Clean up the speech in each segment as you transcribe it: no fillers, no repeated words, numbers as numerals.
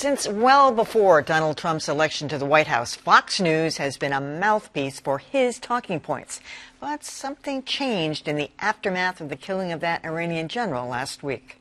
Since well before Donald Trump's election to the White House, Fox News has been a mouthpiece for his talking points. But something changed in the aftermath of the killing of that Iranian general last week.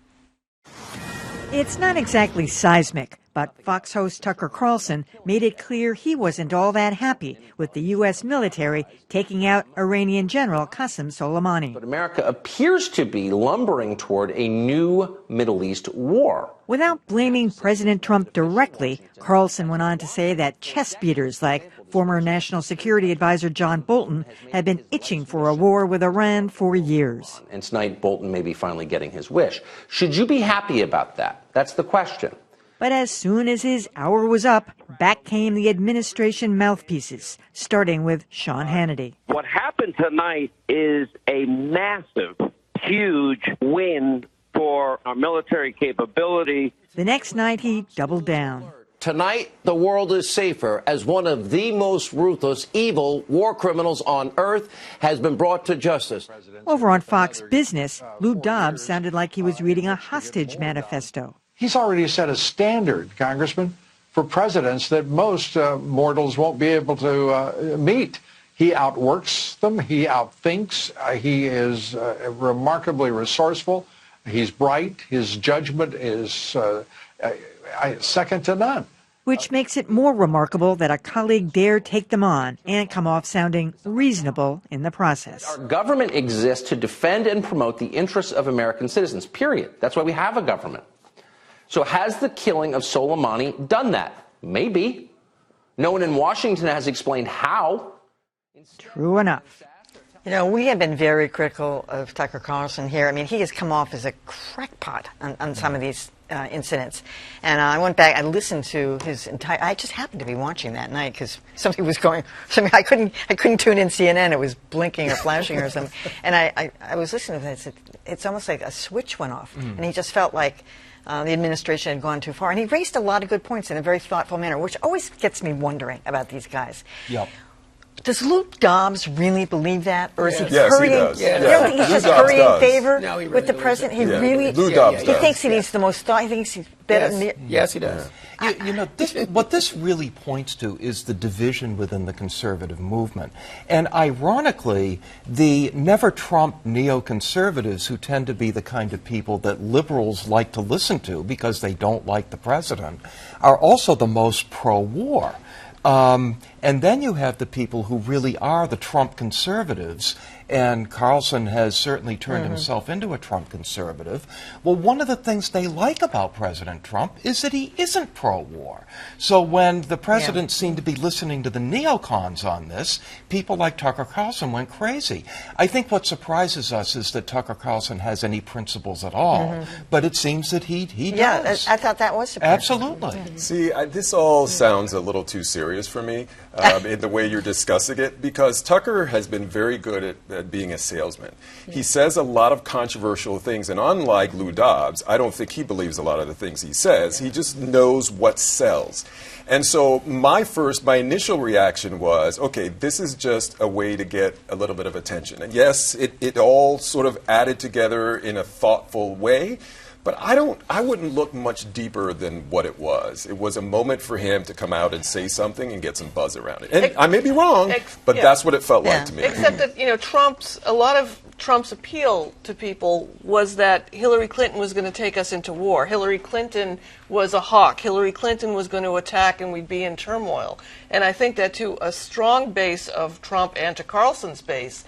It's not exactly seismic, but Fox host Tucker Carlson made it clear he wasn't all that happy with the U.S. military taking out Iranian General Qasem Soleimani. But America appears to be lumbering toward a new Middle East war. Without blaming President Trump directly, Carlson went on to say that chest beaters like former National Security Advisor John Bolton had been itching for a war with Iran for years. And tonight, Bolton may be finally getting his wish. Should you be happy about that? That's the question. But as soon as his hour was up, back came the administration mouthpieces, starting with Sean Hannity. What happened tonight is a massive, huge win for our military capability. The next night, he doubled down. Tonight, the world is safer as one of the most ruthless, evil war criminals on earth has been brought to justice. Over on Fox Business, Lou Dobbs sounded like he was reading a hostage manifesto. He's already set a standard, Congressman, for presidents that most mortals won't be able to meet. He outworks them. He outthinks. He is remarkably resourceful. He's bright. His judgment is second to none. Which makes it more remarkable that a colleague dared take them on and come off sounding reasonable in the process. Our government exists to defend and promote the interests of American citizens, period. That's why we have a government. So has the killing of Soleimani done that? Maybe. No one in Washington has explained how. True enough. You know, we have been very critical of Tucker Carlson here. I mean, he has come off as a crackpot on some of these incidents. And I went back, I listened to his entire, I just happened to be watching that night because something was going, I couldn't tune in CNN. It was blinking or flashing or something. And I was listening to it. It's almost like a switch went off. And he just felt like the administration had gone too far. And he raised a lot of good points in a very thoughtful manner, which always gets me wondering about these guys. Yep. Does Lou Dobbs really believe that? Or is he Yes, currying? he does. You don't think he's just currying favor with the president? He really, Lou Dobbs he thinks he's the most thought. He thinks he's better. Yes, he does. You know, what this really points to is the division within the conservative movement. And ironically, the never-Trump neoconservatives, who tend to be the kind of people that liberals like to listen to because they don't like the president, are also the most pro-war. And then you have the people who really are the Trump conservatives, and Carlson has certainly turned himself into a Trump conservative. Well, one of the things they like about President Trump is that he isn't pro-war. So when the president seemed to be listening to the neocons on this, people like Tucker Carlson went crazy. I think what surprises us is that Tucker Carlson has any principles at all, but it seems that he does. I thought that was surprising. Absolutely. See, this all sounds a little too serious for me in the way you're discussing it, because Tucker has been very good at being a salesman. He says a lot of controversial things, and unlike Lou Dobbs, I don't think he believes a lot of the things he says. He just knows what sells. And so my initial reaction was, okay, this is just a way to get a little bit of attention. And yes, it all sort of added together in a thoughtful way. But I wouldn't look much deeper than what it was. It was a moment for him to come out and say something and get some buzz around it. And I may be wrong, but that's what it felt like to me. Except that, you know, a lot of Trump's appeal to people was that Hillary Clinton was going to take us into war. Hillary Clinton was a hawk. Hillary Clinton was going to attack and we'd be in turmoil. And I think that to a strong base of Trump and to Carlson's base,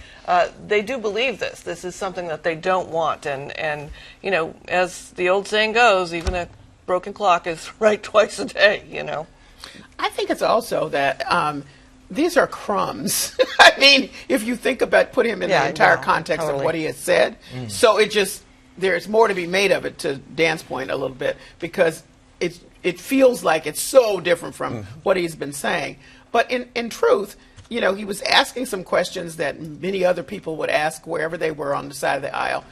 they do believe this. This is something that they don't want. And you know, as the old saying goes, even a broken clock is right twice a day, you know. I think it's also that these are crumbs. I mean, if you think about, put him in the entire context of what he has said. So there's more to be made of it, to Dan's point a little bit, because it feels like it's so different from what he's been saying. But in truth, you know, he was asking some questions that many other people would ask wherever they were on the side of the aisle.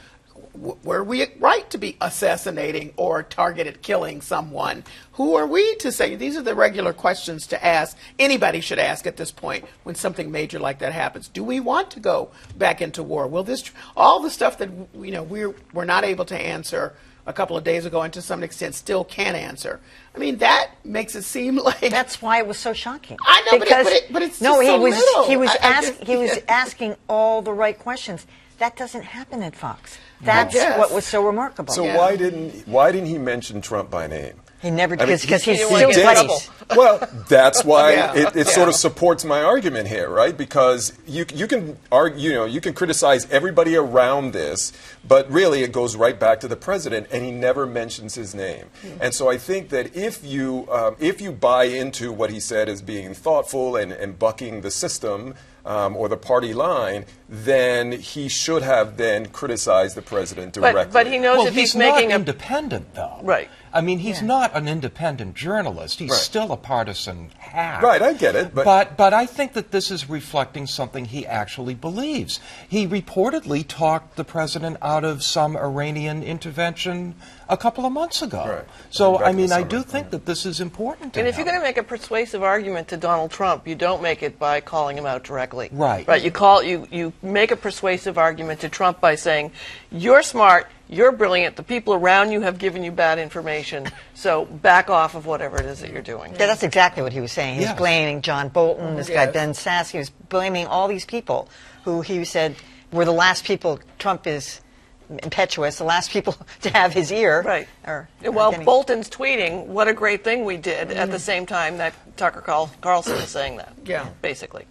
Were we right to be assassinating or targeted killing someone? Who are we to say? These are the regular questions to ask. Anybody should ask at this point when something major like that happens. Do we want to go back into war? Will this all the stuff that we're not able to answer a couple of days ago and to some extent still can't answer. I mean, that makes it seem like... That's why it was so shocking. I know, because, but it's no, just so little. He was asking all the right questions. That doesn't happen at Fox. That's what was so remarkable. So why didn't he mention Trump by name? He never, because he's still buddies. Well, that's why it sort of Yeah. supports my argument here, right? Because you can argue, you can criticize everybody around this, but really it goes right back to the president, and he never mentions his name. And so I think that if you buy into what he said as being thoughtful and bucking the system or the party line, then he should have then criticized the president directly. But he knows if he's making not independent, though. Right. I mean, he's not an independent journalist. He's still a partisan hack. Right, I get it. But I think that this is reflecting something he actually believes. He reportedly talked the president out of some Iranian intervention a couple of months ago. Right. So, Back I in the mean, I summer. do think that this is important to And if him. you're going to make a persuasive argument to Donald Trump, you don't make it by calling him out directly. Right. Right. You make a persuasive argument to Trump by saying, "You're smart, you're brilliant. The people around you have given you bad information, so back off of whatever it is that you're doing." Yeah, that's exactly what he was saying. He was blaming John Bolton, this guy Ben Sasse. He was blaming all these people who he said were the last people. Trump is impetuous, the last people to have his ear. Right. Or Well, Bolton's tweeting, "What a great thing we did," at the same time that Tucker Carlson is saying that. Yeah. Basically.